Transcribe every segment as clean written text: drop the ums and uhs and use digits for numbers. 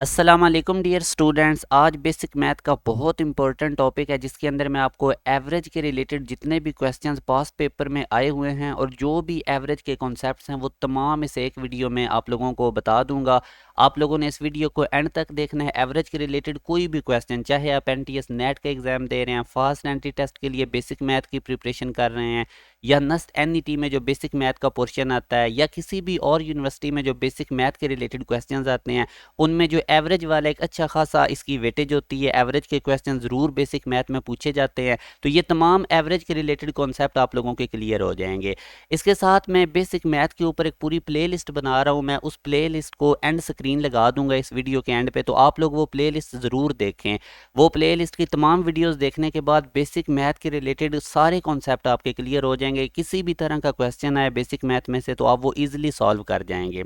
अस्सलाम वालेकुम dear students. आज बेसिक मैथ का बहुत इंपॉर्टेंट टॉपिक है जिसके अंदर मैं आपको एवरेज के रिलेटेड जितने भी क्वेश्चंस पास्ट पेपर में आए हुए हैं और जो भी एवरेज के कॉन्सेप्ट्स हैं वो तमाम इस एक वीडियो में आप लोगों को बता दूंगा। आप लोगों ने इस वीडियो को एंड तक देखना है। एवरेज के रिलेटेड कोई भी क्वेश्चन, चाहे आप एनटीएस नेट का एग्ज़ाम दे रहे हैं, फास्ट एंट्री टेस्ट के लिए बेसिक मैथ की प्रिपरेशन कर रहे हैं, या नस्ट एनईटी में जो बेसिक मैथ का पोर्शन आता है, या किसी भी और यूनिवर्सिटी में जो बेसिक मैथ के रिलेटेड क्वेश्चंस आते हैं, उनमें जो एवरेज वाला एक अच्छा खासा इसकी वेटेज होती है। एवरेज के क्वेश्चन ज़रूर बेसिक मैथ में पूछे जाते हैं। तो ये तमाम एवरेज के रिलेटेड कॉन्सेप्ट आप लोगों के क्लियर हो जाएंगे। इसके साथ मैं बेसिक मैथ के ऊपर एक पूरी प्ले लिस्ट बना रहा हूँ। मैं उस प्ले लिस्ट को एंड स्क्रीन लगा दूंगा इस वीडियो के एंड पे, तो आप लोग वो प्ले लिस्ट ज़रूर देखें। वो प्ले लिस्ट की तमाम वीडियोज़ देखने के बाद बेसिक मैथ के रिलेटेड सारे कॉन्सेप्ट आपके क्लियर हो जाएंगे। किसी भी तरह का क्वेश्चन आए बेसिक मैथ में से तो आप वो ईजिली सॉल्व कर जाएंगे।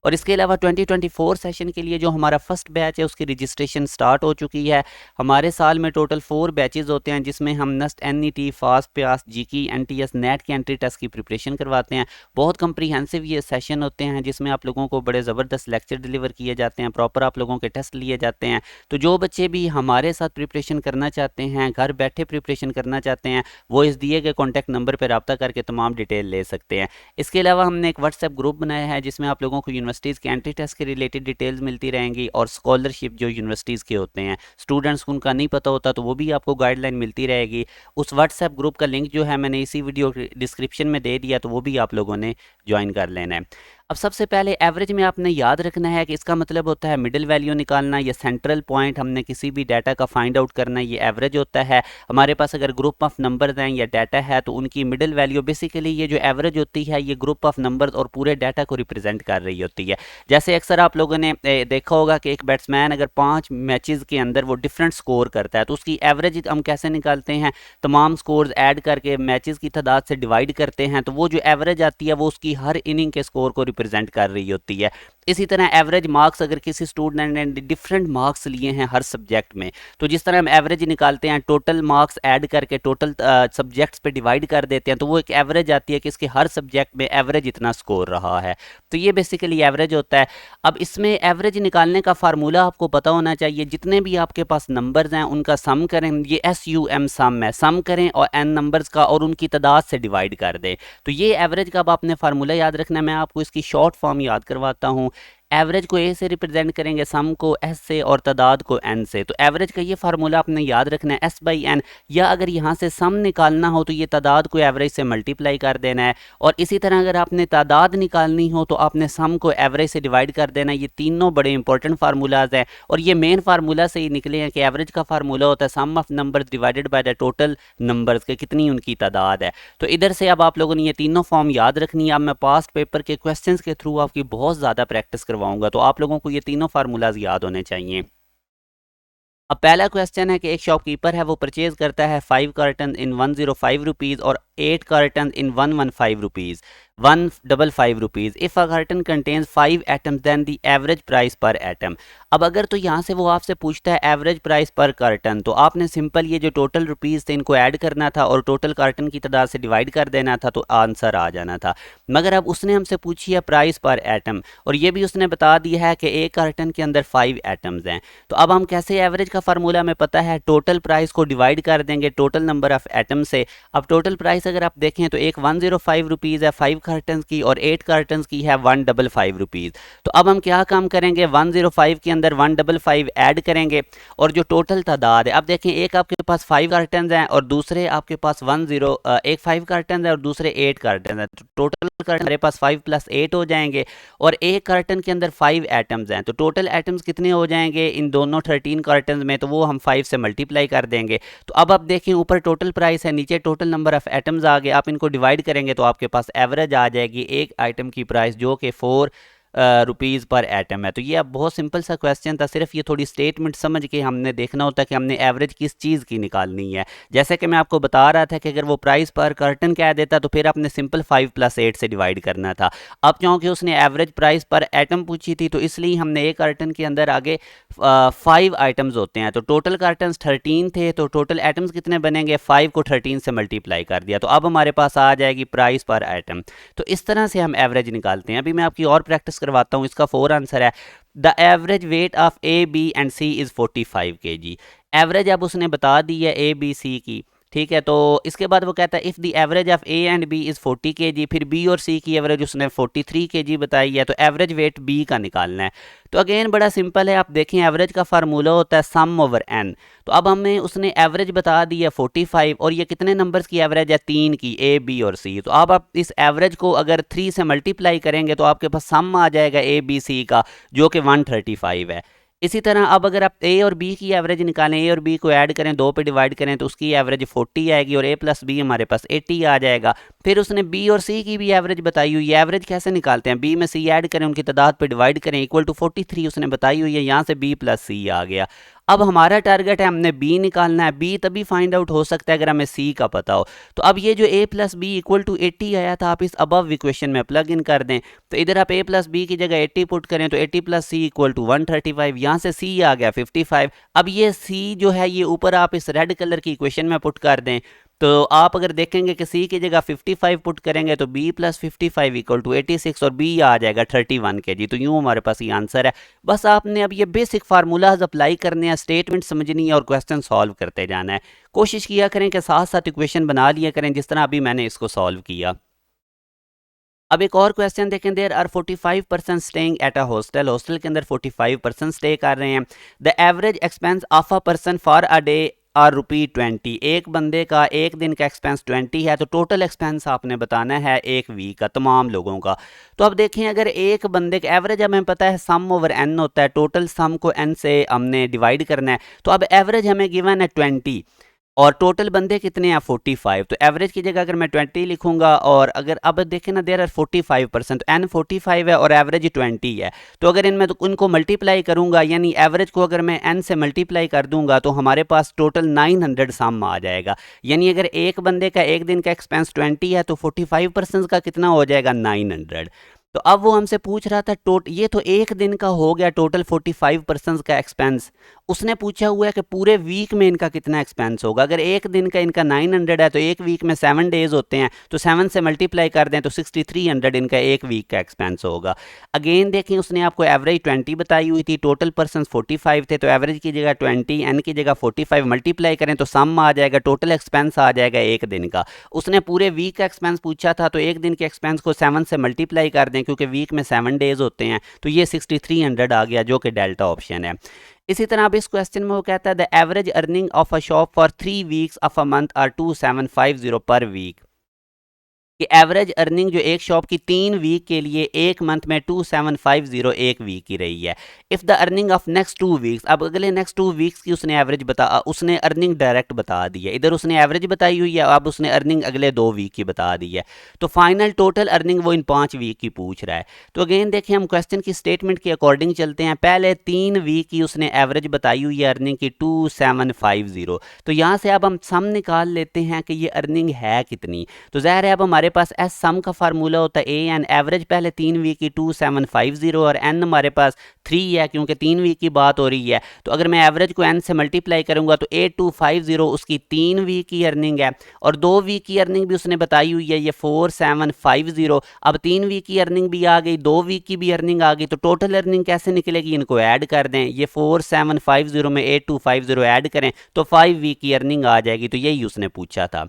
और इसके अलावा 2024 सेशन के लिए जो हमारा फर्स्ट बैच है उसकी रजिस्ट्रेशन स्टार्ट हो चुकी है। हमारे साल में टोटल 4 बैचेस होते हैं जिसमें हम नस्ट एनईटी, फास्ट पास, जीकी, एनटीएस नेट के एंट्री टेस्ट की प्रिपरेशन करवाते हैं। बहुत कंप्रीहेंसिव ये सेशन होते हैं जिसमें आप लोगों को बड़े ज़बरदस्त लेक्चर डिलीवर किए जाते हैं, प्रॉपर आप लोगों के टेस्ट लिए जाते हैं। तो जो बच्चे भी हमारे साथ प्रिपरेशन करना चाहते हैं, घर बैठे प्रिपरेशन करना चाहते हैं, वो इस दिए गए कॉन्टैक्ट नंबर पर रब्ता करके तमाम डिटेल ले सकते हैं। इसके अलावा हमने एक व्हाट्सएप ग्रुप बनाया है जिसमें आप लोगों को यूनिवर्सिटीज़ के एंट्री टेस्ट के रिलेटेड डिटेल्स मिलती रहेंगी, और स्कॉलरशिप जो यूनिवर्सिटीज़ के होते हैं, स्टूडेंट्स को उनका नहीं पता होता तो वो भी आपको गाइडलाइन मिलती रहेगी। उस व्हाट्सएप ग्रुप का लिंक जो है मैंने इसी वीडियो डिस्क्रिप्शन में दे दिया, तो वो भी आप लोगों ने ज्वाइन कर लेना है। अब सबसे पहले एवरेज में आपने याद रखना है कि इसका मतलब होता है मिडिल वैल्यू निकालना या सेंट्रल पॉइंट हमने किसी भी डाटा का फाइंड आउट करना, ये एवरेज होता है। हमारे पास अगर ग्रुप ऑफ नंबर्स हैं या डाटा है तो उनकी मिडिल वैल्यू, बेसिकली ये जो एवरेज होती है ये ग्रुप ऑफ नंबर्स और पूरे डाटा को रिप्रेजेंट कर रही होती है। जैसे अक्सर आप लोगों ने देखा होगा कि एक बैट्समैन अगर 5 मैचेस के अंदर वो डिफरेंट स्कोर करता है तो उसकी एवरेज हम कैसे निकालते हैं? तमाम स्कोर्स ऐड करके मैचेस की तादाद से डिवाइड करते हैं, तो वो जो एवरेज आती है वो उसकी हर इनिंग के स्कोर को रिप्रेजेंट कर रही होती है। इसी तरह एवरेज मार्क्स, अगर किसी स्टूडेंट ने डिफरेंट मार्क्स लिए हैं हर सब्जेक्ट में, तो जिस तरह हम एवरेज निकालते हैं टोटल मार्क्स ऐड करके टोटल सब्जेक्ट्स पे डिवाइड कर देते हैं, तो वो एक एवरेज आती है कि इसके हर सब्जेक्ट में एवरेज इतना स्कोर रहा है। तो ये बेसिकली एवरेज होता है। अब इसमें एवरेज निकालने का फार्मूला आपको पता होना चाहिए। जितने भी आपके पास नंबर्स हैं उनका सम करें, ये SUM सम है, सम करें और n नंबर्स का और उनकी तादाद से डिवाइड कर दें। तो ये एवरेज का अब आपने फार्मूला याद रखना है। मैं आपको इसकी शॉर्ट फॉर्म याद करवाता हूँ। एवरेज को ए से रिप्रेजेंट करेंगे, सम को एस से और तादाद को एन से। तो एवरेज का ये फार्मूला आपने याद रखना है, S/N। या अगर यहाँ से सम निकालना हो तो ये तादाद को एवरेज से मल्टीप्लाई कर देना है, और इसी तरह अगर आपने तादाद निकालनी हो तो आपने सम को एवरेज से डिवाइड कर देना है। ये तीनों बड़े इंपॉर्टेंट फार्मूलाज हैं और ये मेन फार्मूला से ही निकले हैं कि एवरेज का फार्मूला होता है sum of numbers divided by the total numbers के कितनी उनकी तादाद है। तो इधर से अब आप लोगों ने ये तीनों फॉर्म याद रखनी है। अब मैं पास्ट पेपर के क्वेश्चंस के थ्रू आपकी बहुत ज़्यादा प्रैक्टिस करवाऊंगा, तो आप लोगों को ये तीनों फार्मूलाज याद होने चाहिए। अब पहला क्वेश्चन है कि एक शॉपकीपर है, वो परचेज करता है 5 कार्टन इन 105 रुपीज़ और 8 carton in 115 rupees, 155 rupees. If a carton contains 5 items then the average price per item. अब अगर तो यहाँ से वो आपसे पूछता है एवरेज प्राइस पर कार्टन, तो आपने सिंपल ये जो टोटल रुपीज़ थे इनको ऐड करना था और टोटल कार्टन की तादाद से डिवाइड कर देना था, तो आंसर आ जाना था। मगर अब उसने हमसे पूछी है प्राइस पर एटम, और ये भी उसने बता दिया है कि एक कार्टन के अंदर 5 एटम्स हैं। तो अब हम कैसे, एवरेज का फार्मूला हमें पता है, टोटल प्राइस को डिवाइड कर देंगे टोटल नंबर ऑफ एटम से। अब टोटल प्राइस अगर आप देखें तो एक 105 रुपीज़ है 5 कार्टन की, और 8 कार्टन की है 155 रुपीज़। तो अब हम क्या काम करेंगे, 105 के अंदर 155 ऐड करेंगे, और जो टोटल तादाद है, अब देखें एक आपके पास 5 कार्टन हैं और दूसरे आपके पास एक 5 कार्टन है और दूसरे 8 कार्टन है। तो टोटल कार्टन हमारे पास 5 + 8 हो जाएंगे, और एक कार्टन के अंदर 5 एटम्स हैं, तो टोटल एटम्स कितने हो जाएंगे इन दोनों 13 कार्टन में, तो वो हम 5 से मल्टीप्लाई कर देंगे। तो अब आप देखें ऊपर टोटल प्राइस है, नीचे टोटल नंबर ऑफ एटम्स आ गए। आप इनको डिवाइड करेंगे तो आपके पास एवरेज आ जाएगी एक आइटम की प्राइस जो कि 4 रुपीज़ पर एटम है। तो ये अब बहुत सिंपल सा क्वेश्चन था, सिर्फ ये थोड़ी स्टेटमेंट समझ के हमने देखना होता है कि हमने एवरेज किस चीज़ की निकालनी है। जैसे कि मैं आपको बता रहा था कि अगर वो प्राइस पर कार्टन कह देता तो फिर आपने सिंपल 5 + 8 से डिवाइड करना था। अब क्योंकि उसने एवरेज प्राइस पर एटम पूछी थी तो इसलिए हमने एक कार्टन के अंदर आगे 5 आइटम्स होते हैं, तो टोटल कार्टन्स 13 थे, तो टोटल एटम्स कितने बनेंगे, 5 को 13 से मल्टीप्लाई कर दिया, तो अब हमारे पास आ जाएगी प्राइस पर एटम। तो इस तरह से हम एवरेज निकालते हैं। अभी मैं आपकी और प्रैक्टिस करवाता हूँ। इसका 4 आंसर है the average weight of A B and C is 45 kg। Average अब उसने बता दी है ए बी सी की, ठीक है। तो इसके बाद वो कहता है if the average of A and B is 40 kg, फिर बी और सी की एवरेज उसने 43 kg बताई है, तो एवरेज वेट बी का निकालना है। तो अगेन बड़ा सिंपल है, आप देखें एवरेज का फार्मूला होता है सम ओवर एन। तो अब हमें उसने एवरेज बता दी है 45 और ये कितने नंबर्स की एवरेज है, 3 की, ए बी और सी। तो अब आप इस एवरेज को अगर 3 से मल्टीप्लाई करेंगे तो आपके पास सम आ जाएगा ए बी सी का, जो कि 135 है। इसी तरह अब अगर आप ए और बी की एवरेज निकालें, ए और बी को ऐड करें, 2 पे डिवाइड करें, तो उसकी एवरेज 40 आएगी और ए प्लस बी हमारे पास 80 आ जाएगा। फिर उसने बी और सी की भी एवरेज बताई हुई है। एवरेज कैसे निकालते हैं, बी में सी ऐड करें, उनकी तादाद पे डिवाइड करें, इक्वल टू 43 उसने बताई हुई है। यहाँ से बी प्लस सी आ गया। अब हमारा टारगेट है, हमने बी निकालना है। बी तभी फाइंड आउट हो सकता है अगर हमें सी का पता हो। तो अब ये जो ए प्लस बी इक्वल टू 80 आया था, आप इस अबव इक्वेशन में प्लग इन कर दें। तो इधर आप ए प्लस बी की जगह 80 पुट करें तो 80 प्लस सी इक्वल टू 135। यहाँ से सी आ गया 55। अब ये सी जो है ये ऊपर आप इस रेड कलर की इक्वेशन में पुट कर दें। तो आप अगर देखेंगे कि सी की जगह 55 पुट करेंगे तो बी प्लस 55 इक्वल टू 86 और बी आ जाएगा 31 kg। तो यूँ हमारे पास ये आंसर है। बस आपने अब ये बेसिक फार्मूलाज अप्लाई करने हैं, स्टेटमेंट समझनी है और क्वेश्चन सॉल्व करते जाना है। कोशिश किया करें कि साथ साथ इक्वेशन बना लिया करें जिस तरह अभी मैंने इसको सॉल्व किया। अब एक और क्वेश्चन देखें, there are 45% staying at a hostel. Hostel के अंदर 45% स्टे कर रहे हैं। The average expense of a person for a day are ₹20। एक बंदे का एक दिन का एक्सपेंस 20 है, तो टोटल एक्सपेंस आपने बताना है एक वीक का, तमाम लोगों का। तो अब देखें अगर एक बंदे का एवरेज हमें पता है सम ओवर एन होता है, टोटल सम को एन से हमने डिवाइड करना है। तो अब एवरेज हमें गिवन है 20 और टोटल बंदे कितने हैं 45। तो एवरेज की जगह अगर मैं 20 लिखूंगा और अगर अब देखें ना देयर आर 45%, एन 45 है और एवरेज 20 है। तो अगर इनमें तो उनको मल्टीप्लाई करूंगा, यानी एवरेज को अगर मैं एन से मल्टीप्लाई कर दूंगा तो हमारे पास टोटल 900 सम आ जाएगा। यानी अगर एक बंदे का एक दिन का एक्सपेंस 20 है तो 45% का कितना हो जाएगा 900। तो अब वो हमसे पूछ रहा था ये तो एक दिन का हो गया टोटल 45% का एक्सपेंस। उसने पूछा हुआ है कि पूरे वीक में इनका कितना एक्सपेंस होगा। अगर एक दिन का इनका 900 है तो एक वीक में 7 डेज होते हैं, तो 7 से मल्टीप्लाई कर दें तो 6300 इनका एक वीक का एक्सपेंस होगा। अगेन देखें उसने आपको एवरेज 20 बताई हुई थी, टोटल पर्सन 45 थे, तो एवरेज की जगह 20, एन की जगह 45 मल्टीप्लाई करें तो सम आ जाएगा, टोटल एक्सपेंस आ जाएगा एक दिन का। उसने पूरे वीक का एक्सपेंस पूछा था, तो एक दिन के एक्सपेंस को 7 से मल्टीप्लाई कर दें क्योंकि वीक में 7 डेज होते हैं, तो ये 6300 आ गया जो कि डेल्टा ऑप्शन है। इसी तरह अब इस क्वेश्चन में वो कहता है the average earning of a shop for 3 weeks of a month are 2750 per week. कि एवरेज अर्निंग जो एक शॉप की 3 वीक के लिए एक मंथ में 2750 एक वीक की रही है। If the earning of next 2 weeks, अब अगले नेक्स्ट 2 वीक्स की उसने एवरेज उसने अर्निंग डायरेक्ट बता दी है। इधर उसने एवरेज बताई हुई है, अब उसने अर्निंग अगले 2 वीक की बता दी है। तो फाइनल टोटल अर्निंग वो इन 5 वीक की पूछ रहा है। तो अगेन देखें हम क्वेश्चन की स्टेटमेंट के अकॉर्डिंग चलते हैं। पहले 3 वीक की उसने एवरेज बताई हुई है अर्निंग की 2750। तो यहाँ से अब हम सम निकाल लेते हैं कि ये अर्निंग है कितनी। तो ज़ाहिर है अब हमारे पास एस सम का फार्मूला होता है ए एन। एवरेज पहले 3 वीक की 2750 और एन हमारे पास 3 है क्योंकि 3 वीक की बात हो रही है। तो अगर मैं एवरेज को एन से मल्टीप्लाई करूंगा तो 8250 उसकी 3 वीक की अर्निंग है और 2 वीक की अर्निंग भी उसने बताई हुई है, ये 4750। अब 3 वीक की अर्निंग भी आ गई, 2 वीक की भी अर्निंग आ गई, तो टोटल अर्निंग कैसे निकलेगी, इनको ऐड कर दें। ये 4750 में 8250 ऐड करें तो 5 वीक की अर्निंग आ जाएगी। तो यही उसने पूछा था।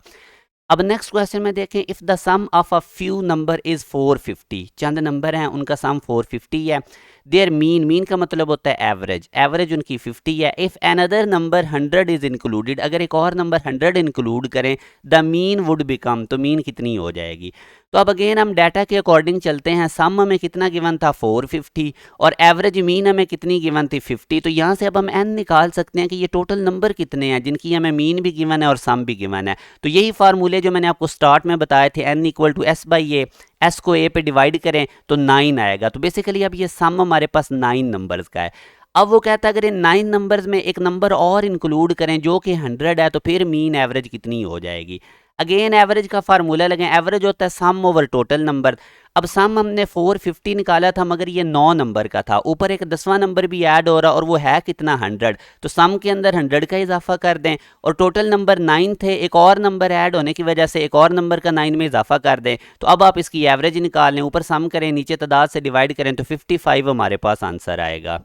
अब नेक्स्ट क्वेश्चन में देखें, if the sum of a few number is 450, चंद नंबर हैं उनका सम 450 है। देयर मीन का मतलब होता है एवरेज, एवरेज उनकी 50 है। If another number 100 is included, अगर एक और नंबर 100 इंक्लूड करें, द मीन वुड बिकम, तो मीन कितनी हो जाएगी। तो अब अगेन हम डाटा के अकॉर्डिंग चलते हैं। सम हमें कितना गिवन था 450 और एवरेज मीन हमें कितनी गिवन थी 50। तो यहाँ से अब हम एन निकाल सकते हैं कि ये टोटल नंबर कितने हैं जिनकी हमें मीन भी गिवन है और सम भी गिवन है। तो यही फार्मूले जो मैंने आपको स्टार्ट में बताए थे, N equal to S by A, S को ए पे डिवाइड करें तो 9 आएगा। तो बेसिकली अब ये सम हमारे पास 9 नंबर्स का है। अब वो कहता है अगर इन 9 नंबर्स में एक नंबर और इंक्लूड करें जो कि 100 है, तो फिर मीन एवरेज कितनी हो जाएगी। अगेन एवरेज का फार्मूला लगाएं, एवरेज होता है सम ओवर टोटल नंबर। अब सम हमने 450 निकाला था मगर ये 9 नंबर का था, ऊपर एक 10वां नंबर भी ऐड हो रहा और वो है कितना 100, तो सम के अंदर 100 का इजाफा कर दें और टोटल नंबर 9 थे, एक और नंबर ऐड होने की वजह से एक और नंबर का 9 में इजाफा कर दें। तो अब आप इसकी एवरेज निकाल लें, ऊपर सम करें नीचे तादाद से डिवाइड करें तो 55 हमारे पास आंसर आएगा।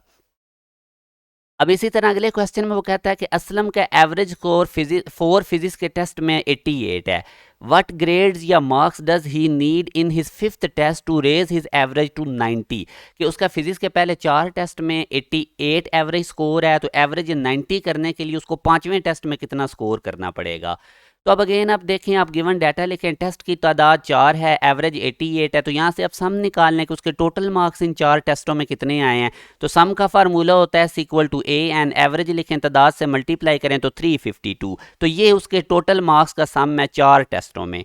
अब इसी तरह अगले क्वेश्चन में वो कहता है कि असलम का एवरेज स्कोर फिजिक्स के टेस्ट में 88 है। व्हाट ग्रेड्स या marks does he need in his fifth test to raise his average to 90, कि उसका फिजिक्स के पहले 4 टेस्ट में 88 एवरेज स्कोर है, तो एवरेज 90 करने के लिए उसको 5वें टेस्ट में कितना स्कोर करना पड़ेगा। तो अब अगेन आप देखें, आप गिवन डाटा लिखें, टेस्ट की तादाद 4 है, एवरेज 88 है, तो यहाँ से आप सम निकाल लें कि उसके टोटल मार्क्स इन 4 टेस्टों में कितने आए हैं। तो सम का फार्मूला होता है equal to A and average लिखें, तादाद से मल्टीप्लाई करें तो 352, तो ये उसके टोटल मार्क्स का सम है 4 टेस्टों में।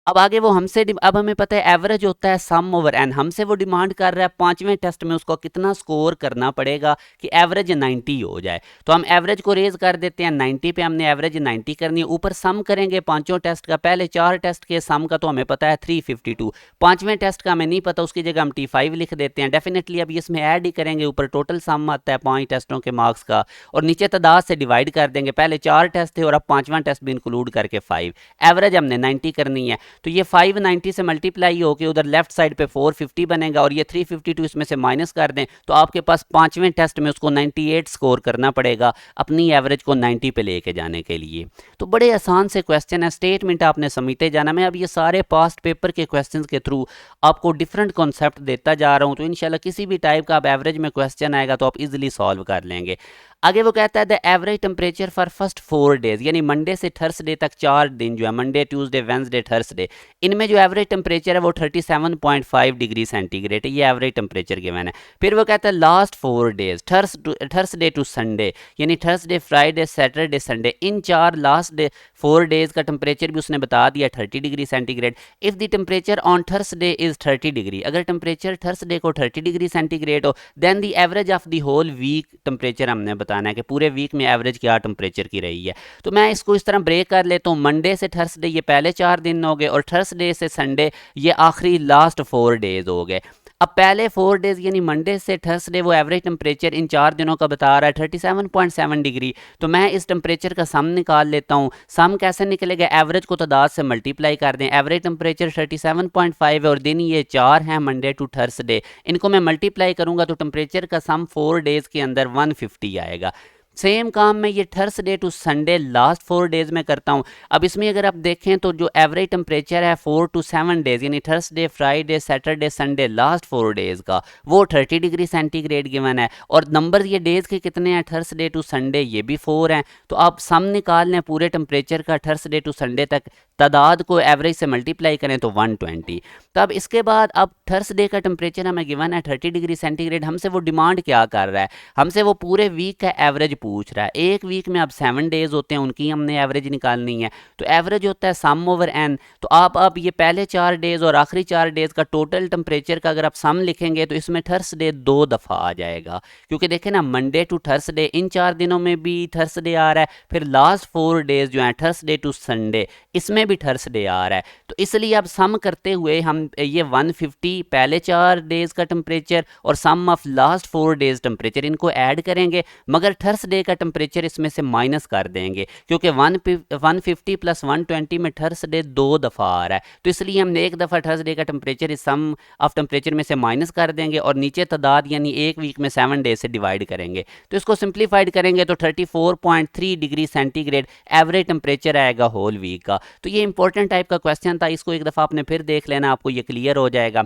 अब आगे वो हमसे अब हमें पता है एवरेज होता है सम ओवर एन, हमसे वो डिमांड कर रहा है 5वें टेस्ट में उसको कितना स्कोर करना पड़ेगा कि एवरेज 90 हो जाए। तो हम एवरेज को रेज कर देते हैं 90 पे, हमने एवरेज 90 करनी है, ऊपर सम करेंगे पांचों टेस्ट का, पहले 4 टेस्ट के सम का तो हमें पता है 352, 5वें टेस्ट का हमें नहीं पता, उसकी जगह हम T5 लिख देते हैं। डेफिनेटली अब इसमें ऐड ही करेंगे, ऊपर टोटल सम आता है 5 टेस्टों के मार्क्स का और नीचे तादाद से डिवाइड कर देंगे, पहले 4 टेस्ट थे और अब 5वां टेस्ट भी इंक्लूड करके 5, एवरेज हमने 90 करनी है। तो ये 590 से मल्टीप्लाई होकर उधर लेफ्ट साइड पे 450 बनेगा और ये 352 इसमें से माइनस कर दें तो आपके पास 5वें टेस्ट में उसको 98 स्कोर करना पड़ेगा अपनी एवरेज को 90 पे लेके जाने के लिए। तो बड़े आसान से क्वेश्चन है, स्टेटमेंट आपने समझते जाना। मैं अब ये सारे पास्ट पेपर के क्वेश्चन के थ्रू आपको डिफरेंट कॉन्सेप्ट देता जा रहा हूँ, तो इंशाल्लाह किसी भी टाइप का आप एवरेज में क्वेश्चन आएगा तो आप इजिली सॉल्व कर लेंगे। आगे वो कहता है the average temperature for first 4 days, यानी मंडे से थर्सडे तक 4 दिन जो है, मंडे ट्यूसडे वेंसडे थर्सडे, इनमें जो एवरेज टेम्परेचर है वो 37.5 डिग्री सेंटीग्रेड है, ये एवरेज टेम्परेचर गिवन है। फिर वो कहता है last 4 days Thursday to Sunday, यानी Thursday Friday Saturday Sunday, in 4 last 4 days का टेम्परेचर भी उसने बता दिया 30 degree centigrade. If the temperature on Thursday is 30 degree, अगर टेम्परेचर थर्सडे को 30 डिग्री सेंटीग्रेड हो then the average of the whole week temperature हमने बताना है कि पूरे वीक में एवरेज क्या टेम्परेचर की रही है। तो मैं इसको इस तरह ब्रेक कर लेता हूँ, मंडे से थर्सडे ये पहले 4 दिन हो गए और थर्सडे से संडे ये आखिरी लास्ट 4 डेज हो गए। अब पहले 4 डेज यानी मंडे से थर्सडे वो एवरेज टेम्परेचर इन 4 दिनों का बता रहा है 37.7 डिग्री, तो मैं इस टेम्परेचर का सम निकाल लेता हूँ। सम कैसे निकलेगा, एवरेज को तादाद से मल्टीप्लाई कर दें, एवरेज टेम्परेचर 37.5 है और दिन ये 4 हैं मंडे टू थर्सडे, इनको मैं मल्टीप्लाई करूँगा तो टेम्परेचर का सम 4 डेज़ के अंदर 150 आएगा। सेम काम मैं ये Thursday to Sunday last 4 days में करता हूँ। अब इसमें अगर आप देखें तो जो एवरेज टेम्परेचर है 4 टू 7 डेज यानी Thursday Friday Saturday Sunday last 4 days का वो 30 डिग्री सेंटीग्रेड गिवन है और नंबर ये डेज के कितने हैं थर्सडे टू संडे ये भी 4 हैं। तो आप सम निकाल लें पूरे टेम्परेचर का थर्सडे टू संडे तक, तादाद को एवरेज से मल्टीप्लाई करें तो 120। तो अब इसके बाद अब थर्सडे का टेम्परेचर हमें गिवन है 30 डिग्री सेंटीग्रेड, हमसे वो डिमांड क्या कर रहा है, हमसे वो पूरे वीक का एवरेज पूछ रहा है। एक वीक में अब 7 डेज होते हैं उनकी हमने एवरेज निकालनी है, तो एवरेज होता है सम ओवर एन। तो आप अब ये पहले 4 डेज और आखिरी 4 डेज का टोटल टेम्परेचर का अगर आप सम लिखेंगे तो इसमें थर्सडे 2 दफ़ा आ जाएगा, क्योंकि देखें ना मंडे टू थर्सडे इन 4 दिनों में भी थर्सडे आ रहा है, फिर लास्ट 4 डेज जो हैं थर्सडे टू संडे इसमें भी थर्सडे आ रहा है। तो इसलिए अब सम करते हुए हम ये 150 पहले 4 डेज का टेम्परेचर और सम ऑफ लास्ट 4 डेज टेम्परेचर इनको ऐड करेंगे, मगर थर्सडे का टेम्परेचर इसमें से माइनस कर देंगे क्योंकि 150 प्लस 120 में थर्सडे 2 दफ़ा आ रहा है, तो इसलिए हम एक दफ़ा थर्सडे का टेम्परेचर इस सम ऑफ टेम्परेचर में से माइनस कर देंगे और नीचे तादाद यानी एक वीक में 7 डेज से डिवाइड करेंगे। तो इसको सिंप्लीफाइड करेंगे तो 34.3 डिग्री सेंटीग्रेड एवरेज टेम्परेचर आएगा होल वीक का। तो ये इंपॉर्टेंट टाइप का क्वेश्चन था, इसको एक दफ़ा आपने फिर देख लेना, आपको ये क्लियर हो जाएगा।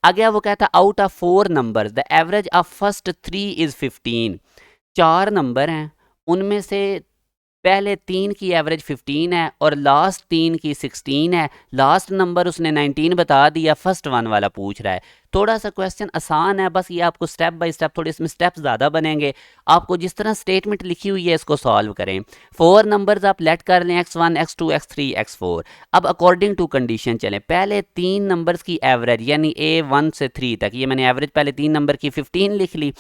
आगे वो कहता है out of 4 numbers the average of first 3 is 15, 4 number हैं उनमें से पहले 3 की एवरेज 15 है और लास्ट 3 की 16 है, लास्ट नंबर उसने 19 बता दिया, फर्स्ट वन वाला पूछ रहा है। थोड़ा सा क्वेश्चन आसान है, बस ये आपको स्टेप बाय स्टेप, थोड़े इसमें स्टेप्स ज़्यादा बनेंगे, आपको जिस तरह स्टेटमेंट लिखी हुई है इसको सॉल्व करें। 4 नंबर्स आप लेट कर लें x1 x2 x3 x4। अब अकॉर्डिंग टू कंडीशन चलें, पहले 3 नंबर्स की एवरेज यानी A1 से 3 तक, ये मैंने एवरेज पहले 3 नंबर की 15 लिख ली।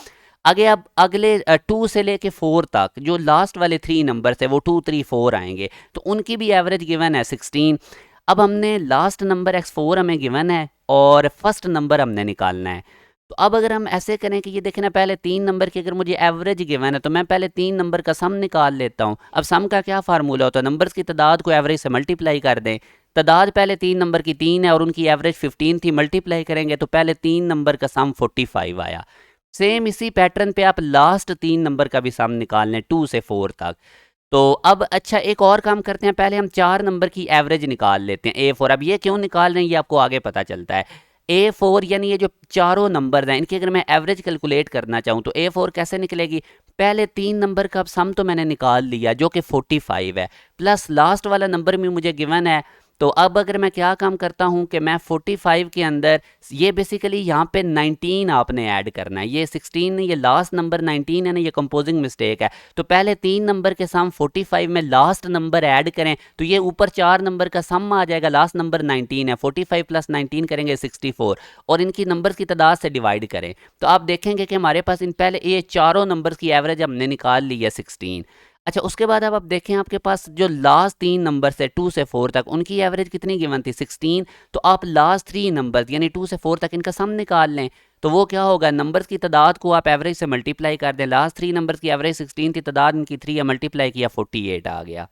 आगे अब अगले 2 से लेके 4 तक जो लास्ट वाले 3 नंबर है वो 2 3 4 आएंगे, तो उनकी भी एवरेज गिवन है 16। अब हमने लास्ट नंबर x4 हमें गिवन है और फर्स्ट नंबर हमने निकालना है। तो अब अगर हम ऐसे करें कि ये देखें ना, पहले 3 नंबर की अगर मुझे एवरेज गिवन है तो मैं पहले 3 नंबर का सम निकाल लेता हूँ। अब सम का क्या फार्मूला होता है, नंबर्स की तादाद को एवरेज से मल्टीप्लाई कर दें। तादाद पहले 3 नंबर की 3 है और उनकी एवरेज 15 थी, मल्टीप्लाई करेंगे तो पहले 3 नंबर का सम 45 आया। सेम इसी पैटर्न पे आप लास्ट 3 नंबर का भी सम निकाल लें 2 से 4 तक। तो अब अच्छा एक और काम करते हैं, पहले हम 4 नंबर की एवरेज निकाल लेते हैं A4। अब ये क्यों निकाल रहे हैं ये आपको आगे पता चलता है। A4 यानी ये जो चारों नंबर हैं इनकी अगर मैं एवरेज कैलकुलेट करना चाहूँ तो A4 कैसे निकलेगी, पहले 3 नंबर का सम तो मैंने निकाल लिया जो कि 45 है, प्लस लास्ट वाला नंबर भी मुझे गिवन है। तो अब अगर मैं क्या काम करता हूँ कि मैं 45 के अंदर ये बेसिकली यहाँ पे 19 आपने ऐड करना है, ये 16 नहीं, ये लास्ट नंबर 19 है ना, ये कंपोजिंग मिस्टेक है। तो पहले 3 नंबर के सम 45 में लास्ट नंबर ऐड करें तो ये ऊपर 4 नंबर का सम आ जाएगा, लास्ट नंबर 19 है, 45 प्लस 19 करेंगे 64 और इनकी नंबर्स की तादाद से डिवाइड करें तो आप देखेंगे कि हमारे पास इन पहले ये चारों नंबर्स की एवरेज हमने निकाल ली है 16। अच्छा उसके बाद अब आप देखें आपके पास जो लास्ट 3 नंबर से 2 से 4 तक उनकी एवरेज कितनी गिवन थी 16। तो आप लास्ट 3 नंबर यानी 2 से 4 तक इनका सम निकाल लें तो वो क्या होगा, नंबर्स की तादाद को आप एवरेज से मल्टीप्लाई कर दें। लास्ट 3 नंबर्स की एवरेज 16 थी, तादाद इनकी 3 है, मल्टीप्लाई किया 48 आ गया।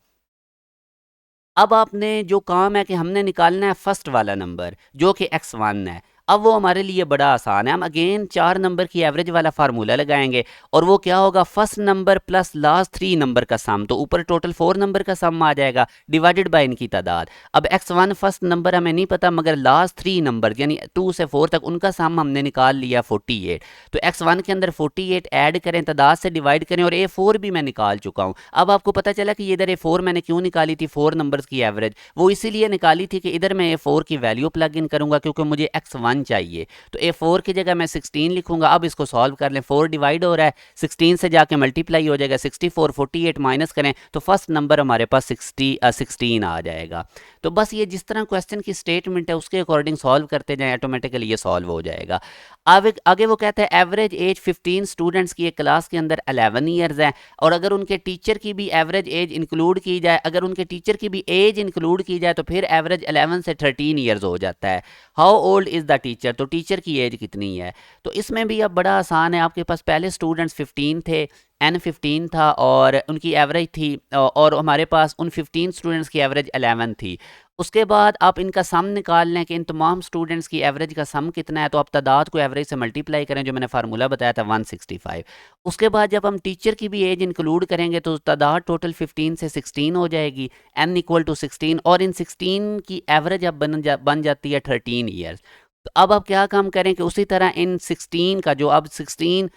अब आपने जो काम है कि हमने निकालना है फर्स्ट वाला नंबर जो कि x1 है। अब वो हमारे लिए बड़ा आसान है, हम अगेन 4 नंबर की एवरेज वाला फार्मूला लगाएंगे और वो क्या होगा, first number plus last 3 number का सम, तो ऊपर टोटल 4 नंबर का सम आ जाएगा डिवाइडेड बाय इनकी तादाद। अब x1 फर्स्ट नंबर हमें नहीं पता मगर लास्ट 3 नंबर यानी 2 से 4 तक उनका सम हमने निकाल लिया 48। तो x1 के अंदर 48 ऐड करें, तादाद से डिवाइड करें और A4 भी मैं निकाल चुका हूँ। अब आपको पता चला कि इधर A4 मैंने क्यों निकाली थी 4 नंबर्स की एवरेज, वो इसीलिए निकाली थी कि इधर मैं A4 की वैल्यू प्लग इन करूंगा क्योंकि मुझे x1 चाहिए। तो A4 की जगह मैं 16 लिखूंगा। अब इसको सॉल्व कर लें, 4 डिवाइड हो रहा है 16 से जाके मल्टीप्लाई हो जाएगा 64, 48 माइनस करें तो फर्स्ट नंबर हमारे पास 16 आ जाएगा। तो बस ये जिस तरह क्वेश्चन की स्टेटमेंट है उसके अकॉर्डिंग सॉल्व करते जाएं, ऑटोमेटिकली ये सॉल्व हो जाएगा। आगे वो कहता है एवरेज एज 15 स्टूडेंट्स की एक क्लास के अंदर 11 ईयर्स है और अगर उनके टीचर की भी एवरेज एज इंक्लूड की जाए, अगर उनके टीचर की भी एज इंक्लूड की जाए तो फिर एवरेज 11 से 13 ईयर्स हो जाता है। How old is the teacher, तो टीचर की एज कितनी है। तो इसमें भी अब बड़ा आसान है, आपके पास पहले स्टूडेंट्स 15 थे, N 15 था और उनकी एवरेज थी और हमारे पास उन 15 स्टूडेंट्स की एवरेज 11 थी। उसके बाद आप इनका सम निकाल लें कि इन तमाम स्टूडेंट्स की एवरेज का सम कितना है, तो आप तादाद को एवरेज से मल्टीप्लाई करें जो मैंने फार्मूला बताया था 165। उसके बाद जब हम टीचर की भी एज इंक्लूड करेंगे तो तादाद टोटल 15 से 16 हो जाएगी, n इक्वल टू 16 और इन 16 की एवरेज अब बन जाती है 13 ईयर्स। तो अब आप क्या काम करें कि उसी तरह इन 16 का जो अब 16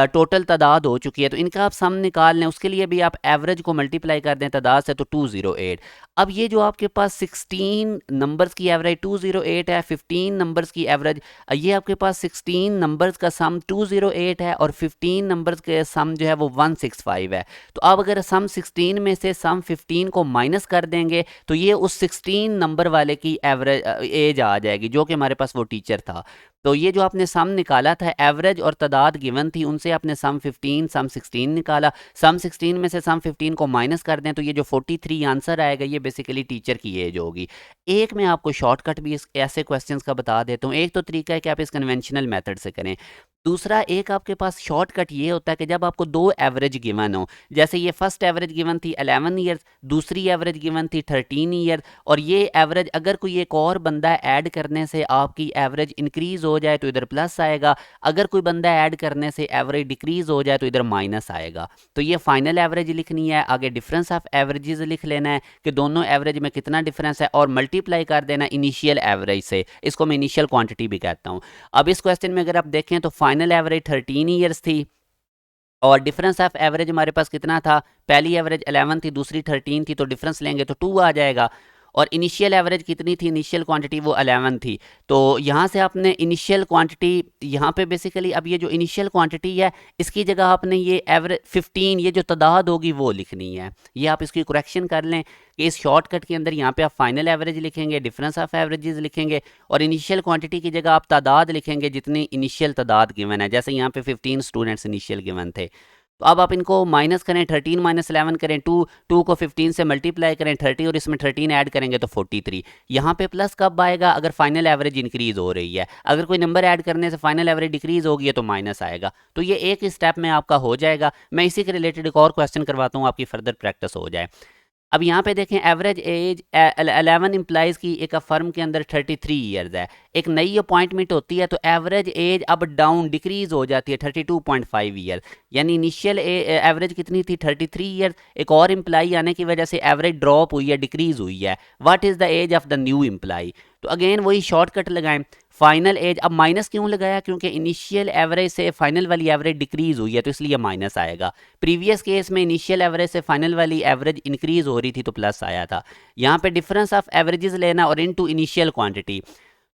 टोटल तादाद हो चुकी है तो इनका आप सम निकाल लें, उसके लिए भी आप एवरेज को मल्टीप्लाई कर दें तादाद से तो 208। अब ये जो आपके पास 16 नंबर्स की एवरेज 208 है, 15 नंबर्स की एवरेज, ये आपके पास 16 नंबर्स का सम 208 है और 15 नंबर्स के सम जो है वो 165 है। तो अब अगर सम 16 में से सम 15 को माइनस कर देंगे तो ये उस 16 नंबर वाले की एवरेज एज आ जाएगी जो कि हमारे पास वो टीचर था। तो ये जो आपने सम निकाला था एवरेज और तादाद गिवन थी उनसे आपने सम 15 सम 16 निकाला, सम 16 में से सम 15 को माइनस कर दें तो ये जो 43 आंसर आएगा ये बेसिकली टीचर की एज होगी। एक मैं आपको शॉर्टकट भी इस ऐसे क्वेश्चंस का बता देता हूँ। एक तो तरीका है कि आप इस कन्वेंशनल मेथड से करें, दूसरा एक आपके पास शॉर्टकट ये होता है कि जब आपको दो एवरेज गिवन हो, जैसे ये फर्स्ट एवरेज गिवन थी 11 ईयर्स, दूसरी एवरेज गिवन थी 13 ईयर, और ये एवरेज अगर कोई एक और बंदा ऐड करने से आपकी एवरेज इंक्रीज हो जाए तो इधर प्लस आएगा, अगर कोई बंदा ऐड करने से एवरेज डिक्रीज हो जाए तो इधर माइनस आएगा। तो ये फाइनल एवरेज लिखनी है, आगे डिफरेंस ऑफ एवरेजेस लिख लेना है कि दोनों एवरेज में कितना डिफरेंस है और मल्टीप्लाई कर देना इनिशियल एवरेज से, इसको मैं इनिशियल क्वांटिटी भी कहता हूँ। अब इस क्वेश्चन में अगर आप देखें तो फाइनल एवरेज 13 ईयर्स थी और डिफरेंस ऑफ एवरेज हमारे पास कितना था, पहली एवरेज 11 थी दूसरी 13 थी, तो डिफरेंस लेंगे तो 2 आ जाएगा। और इनिशियल एवरेज कितनी थी, इनिशियल क्वांटिटी वो 11 थी। तो यहाँ से आपने इनिशियल क्वांटिटी यहाँ पे बेसिकली अब ये जो इनिशियल क्वांटिटी है इसकी जगह आपने ये एवरेज 15 ये जो तादाद होगी वो लिखनी है। ये आप इसकी करेक्शन कर लें कि इस शॉर्टकट के अंदर यहाँ पे आप फाइनल एवरेज लिखेंगे, डिफरेंस ऑफ एवरेजेस लिखेंगे और इनिशियल क्वांटिटी की जगह आप तादाद लिखेंगे जितनी इनिशियल तादाद गिवन है। जैसे यहाँ पे 15 स्टूडेंट्स इनिशियल गिवन थे, तो अब आप इनको माइनस करें, 13 माइनस 11 करें, 2 को 15 से मल्टीप्लाई करें 30 और इसमें 13 ऐड करेंगे तो 43। यहाँ पे प्लस कब आएगा, अगर फाइनल एवरेज इंक्रीज हो रही है। अगर कोई नंबर ऐड करने से फाइनल एवरेज डिक्रीज होगी है तो माइनस आएगा। तो ये एक स्टेप में आपका हो जाएगा। मैं इसी के रिलेटेड एक और क्वेश्चन करवाता हूँ, आपकी फर्दर प्रैक्टिस हो जाए। अब यहाँ पे देखें एवरेज एज 11 इम्प्लाइज की एक फर्म के अंदर 33 ईयर्स है। एक नई अपॉइंटमेंट होती है तो एवरेज एज अब डाउन डिक्रीज हो जाती है 32.5 ईयर, यानी इनिशियल एवरेज कितनी थी 33 ईयर्स। एक और इम्प्लाई आने की वजह से एवरेज ड्रॉप हुई है, डिक्रीज हुई है। What is the age of the new employee. तो अगेन वही शॉर्टकट लगाएं, फाइनल एज। अब माइनस क्यों लगाया, क्योंकि इनिशियल एवरेज से फाइनल वाली एवरेज डिक्रीज हुई है तो इसलिए माइनस आएगा। प्रीवियस केस में इनिशियल एवरेज से फाइनल वाली एवरेज इंक्रीज हो रही थी तो प्लस आया था। यहाँ पे डिफरेंस ऑफ एवरेजेस लेना और इनटू इनिशियल क्वांटिटी।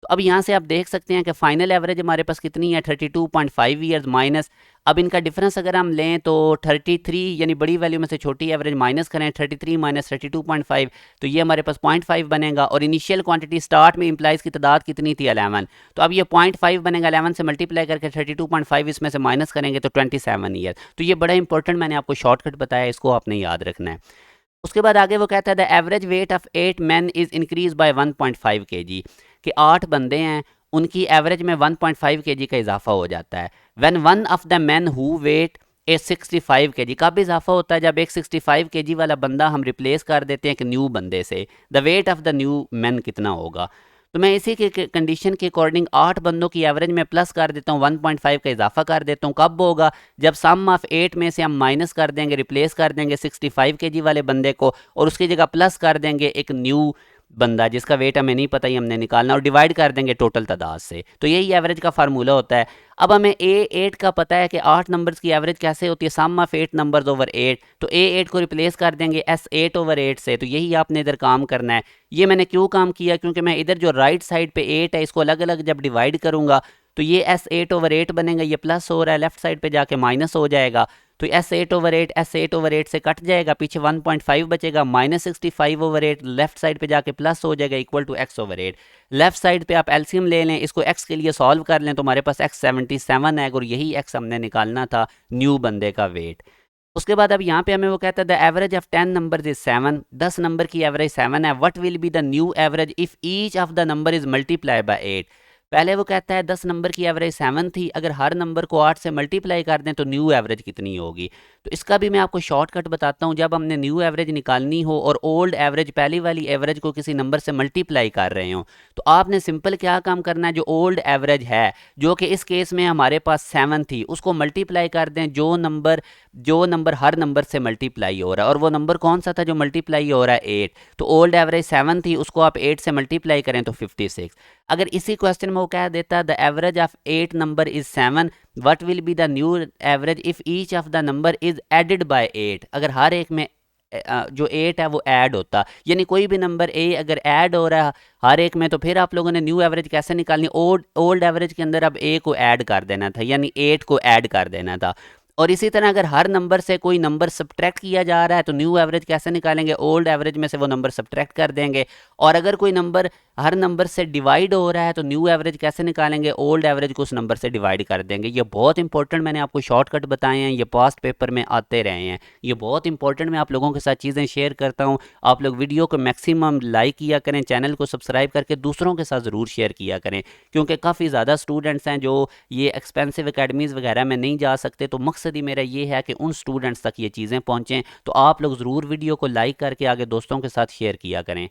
तो अब यहाँ से आप देख सकते हैं कि फाइनल एवरेज हमारे पास कितनी है 32.5 ईयर्स माइनस। अब इनका डिफरेंस अगर हम लें तो 33 यानी बड़ी वैल्यू में से छोटी एवरेज माइनस करें, 33 माइनस 32.5 तो ये हमारे पास 0.5 बनेगा। और इनिशियल क्वांटिटी स्टार्ट में इम्प्लाइज की तादाद कितनी थी 11, तो अब ये 0.5 बनेगा। 11 से मल्टीप्लाई करके 32.5 इसमें से माइनस करेंगे तो 27 ईयर। तो ये बड़ा इंपॉर्टेंट मैंने आपको शॉर्टकट बताया, इसको आपने याद रखना है। उसके बाद आगे वो कहता है the average weight of 8 man is increase by 1.5 kg, कि 8 बंदे हैं उनकी एवरेज में 1.5 kg का इजाफा हो जाता है। When one of the man who weight a 65 kg, कब इजाफा होता है, जब एक 65 kg वाला बंदा हम रिप्लेस कर देते हैं एक न्यू बंदे से। The weight of the new man कितना होगा, तो मैं इसी के कंडीशन के अकॉर्डिंग 8 बंदों की एवरेज में प्लस कर देता हूँ, 1.5 का इजाफा कर देता हूँ। कब होगा, जब सम ऑफ 8 में से हम माइनस कर देंगे, रिप्लेस कर देंगे 65 kg वाले बंदे को और उसकी जगह प्लस कर देंगे एक न्यू बंदा जिसका वेट हमें नहीं पता, ही हमने निकालना, और डिवाइड कर देंगे टोटल तादाद से। तो यही एवरेज का फार्मूला होता है। अब हमें A8 का पता है कि 8 नंबर्स की एवरेज कैसे होती है, सम ऑफ 8 नंबर्स ओवर 8। तो A8 को रिप्लेस कर देंगे S8 ओवर 8 से। तो यही आपने इधर काम करना है। ये मैंने क्यों काम किया, क्योंकि मैं इधर जो राइट साइड पे 8 है इसको अलग अलग जब डिवाइड करूंगा तो ये S8 ओवर 8 बनेगा, ये प्लस हो रहा है, लेफ्ट साइड पे जाके माइनस हो जाएगा। तो S8 ओवर 8 से कट जाएगा, पीछे 1.5 बचेगा, माइनस 65 ओवर 8 लेफ्ट साइड पे जाके प्लस हो जाएगा equal to x over 8। Left side पे आप एलसीएम ले लें, इसको x के लिए सॉल्व कर लें तो हमारे पास x 77 है और यही x हमने निकालना था न्यू बंदे का वेट। उसके बाद अब यहाँ पे हमें वो कहता है the average of 10 number is 7, 10 number की एवरेज 7 है। What will be the new average if each of the number is multiply by 8। पहले वो कहता है 10 नंबर की एवरेज 7 थी, अगर हर नंबर को 8 से मल्टीप्लाई कर दें तो न्यू एवरेज कितनी होगी। तो इसका भी मैं आपको शॉर्टकट बताता हूँ। जब हमने न्यू एवरेज निकालनी हो और ओल्ड एवरेज पहली वाली एवरेज को किसी नंबर से मल्टीप्लाई कर रहे हो तो आपने सिंपल क्या काम करना है, जो ओल्ड एवरेज है जो कि इस केस में हमारे पास 7 थी उसको मल्टीप्लाई कर दें जो नंबर हर नंबर से मल्टीप्लाई हो रहा है, और वो नंबर कौन सा था जो मल्टीप्लाई हो रहा है 8। तो ओल्ड एवरेज 7 थी, उसको आप 8 से मल्टीप्लाई करें तो 56। अगर इसी क्वेश्चन में वो कह देता the average of 8 number is 7, what will be the new average if each of the number is added by 8। अगर हर एक में जो 8 है वो ऐड होता, यानी कोई भी नंबर a अगर ऐड हो रहा है हर एक में, तो फिर आप लोगों ने न्यू एवरेज कैसे निकालनी, ओल्ड एवरेज के अंदर अब a को ऐड कर देना था, यानी 8 को ऐड कर देना था। और इसी तरह अगर हर नंबर से कोई नंबर सब्ट्रैक्ट किया जा रहा है तो न्यू एवरेज कैसे निकालेंगे, ओल्ड एवरेज में से वो नंबर सब्ट्रैक्ट कर देंगे। और अगर कोई नंबर हर नंबर से डिवाइड हो रहा है तो न्यू एवरेज कैसे निकालेंगे, ओल्ड एवरेज को उस नंबर से डिवाइड कर देंगे। ये बहुत इंपॉर्टेंट मैंने आपको शॉर्टकट बताए हैं, ये पास्ट पेपर में आते रहे हैं, ये बहुत इंपॉर्टेंट मैं आप लोगों के साथ चीज़ें शेयर करता हूँ। आप लोग वीडियो को मैक्सिमम लाइक किया करें, चैनल को सब्सक्राइब करके दूसरों के साथ ज़रूर शेयर किया करें, क्योंकि काफ़ी ज़्यादा स्टूडेंट्स हैं जो ये एक्सपेंसिव अकेडमीज़ वगैरह में नहीं जा सकते। तो मकसद ही मेरा ये है कि उन स्टूडेंट्स तक ये चीज़ें पहुँचें। तो आप लोग ज़रूर वीडियो को लाइक करके आगे दोस्तों के साथ शेयर किया करें।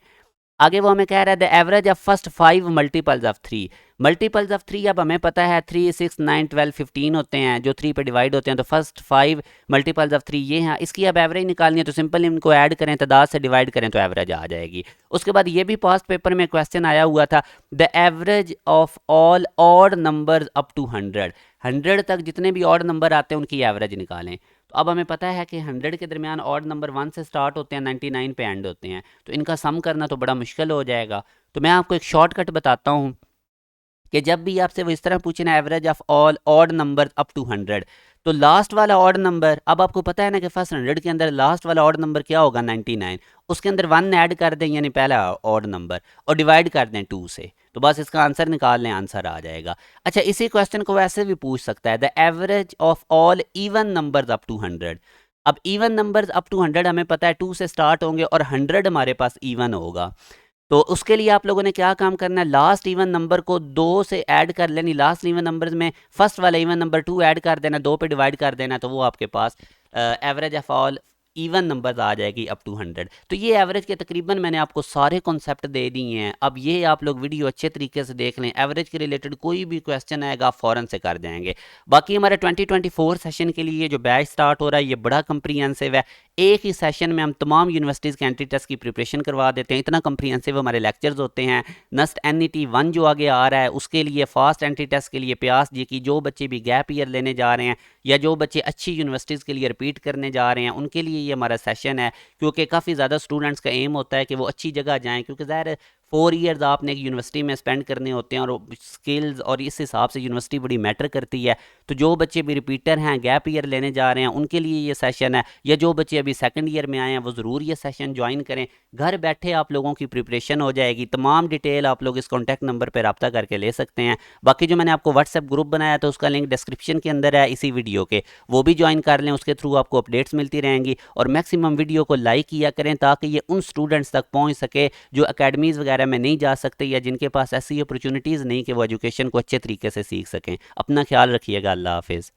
आगे वो हमें कह रहा है the average of first 5 multiples of 3। Multiples of 3 अब हमें पता है 3, 6, 9, 12, 15 होते हैं जो 3 पे डिवाइड होते हैं। तो फर्स्ट 5 मल्टीपल्स ऑफ 3 ये हैं, इसकी अब एवरेज निकालनी है तो सिंपल इनको ऐड करें, तादाद से डिवाइड करें तो एवरेज आ जाएगी। उसके बाद ये भी पास्ट पेपर में क्वेश्चन आया हुआ था the average of all odd numbers up to 100 तक जितने भी ऑड नंबर आते हैं उनकी एवरेज निकालें। तो अब हमें पता है कि 100 के दरमियान ऑड नंबर 1 से स्टार्ट होते हैं, 99 पे एंड होते हैं, तो इनका सम करना तो बड़ा मुश्किल हो जाएगा। तो मैं आपको एक शॉर्टकट बताता हूँ कि जब भी आपसे वो इस तरह पूछे ना average of all odd number up to 100, तो लास्ट वाला ऑड नंबर, अब आपको पता है ना कि फर्स्ट 100 के अंदर लास्ट वाला ऑड नंबर क्या होगा, 99, उसके अंदर 1 ऐड कर दें यानी पहला ऑड नंबर, और डिवाइड कर दें 2 से, तो बस इसका आंसर निकाल लें, आंसर आ जाएगा। अच्छा, इसी क्वेश्चन को वैसे भी पूछ सकता है, the average of all even numbers up to 100। अब इवन नंबर्स अप टू 100 हमें पता है 2 से स्टार्ट होंगे और 100 हमारे पास इवन होगा, तो उसके लिए आप लोगों ने क्या काम करना है, लास्ट इवन नंबर को 2 से ऐड कर लेनी, लास्ट इवन नंबर्स में फर्स्ट वाला इवन नंबर 2 ऐड कर देना, 2 पे डिवाइड कर देना, तो वो आपके पास average of all even numbers आ जाएगी अप टू 100। तो ये एवरेज के तकरीबन मैंने आपको सारे कॉन्सेप्ट दे दिए हैं। अब ये आप लोग वीडियो अच्छे तरीके से देख लें, एवरेज के रिलेटेड कोई भी क्वेश्चन आएगा आप फ़ौरन से कर जाएंगे। बाकी हमारे 2024 सेशन के लिए जो बैच स्टार्ट हो रहा है ये बड़ा कम्प्रीहेंसिव है, एक ही सेशन में हम तमाम यूनिवर्सिटीज़ के एंट्री टेस्ट की प्रिपरेशन करवा देते हैं, इतना कम्प्रीहेंसिव हमारे लेक्चर्स होते हैं। नस्ट NET 1 जो आगे आ रहा है उसके लिए, फास्ट एंट्री टेस्ट के लिए प्यास जी की, जो बच्चे भी गैप ईयर लेने जा रहे हैं या जो बच्चे अच्छी यूनिवर्सिटीज़ के लिए रिपीट करने जा रहे हैं, उनके लिए ये हमारा सेशन है, क्योंकि काफ़ी ज़्यादा स्टूडेंट्स का एम होता है कि वो अच्छी जगह जाएँ, क्योंकि ज़ाहिर है 4 ईयर्स आपने एक यूनिवर्सिटी में स्पेंड करने होते हैं और स्किल्स और इस हिसाब से यूनिवर्सिटी बड़ी मैटर करती है। तो जो बच्चे भी रिपीटर हैं, गैप ईयर लेने जा रहे हैं, उनके लिए ये सेशन है, या जो बच्चे अभी सेकंड ईयर में आए हैं वो ज़रूर ये सेशन ज्वाइन करें। घर बैठे आप लोगों की प्रिपरेशन हो जाएगी, तमाम डिटेल आप लोग इस कॉन्टैक्ट नंबर पर रब्ता करके ले सकते हैं। बाकी जो मैंने आपको व्हाट्सएप ग्रुप बनाया था उसका लिंक डिस्क्रिप्शन के अंदर है इसी वीडियो के, वो भी ज्वाइन कर लें, उसके थ्रू आपको अपडेट्स मिलती रहेंगी। और मैक्सिमम वीडियो को लाइक किया करें ताकि ये उन स्टूडेंट्स तक पहुँच सके जो अकेडमीज़ वगैरह में नहीं जा सकते या जिनके पास ऐसी अपॉर्चुनिटीज़ नहीं कि वो एजुकेशन को अच्छे तरीके से सीख सकें। अपना ख्याल रखिएगा। अल्लाह हाफिज़।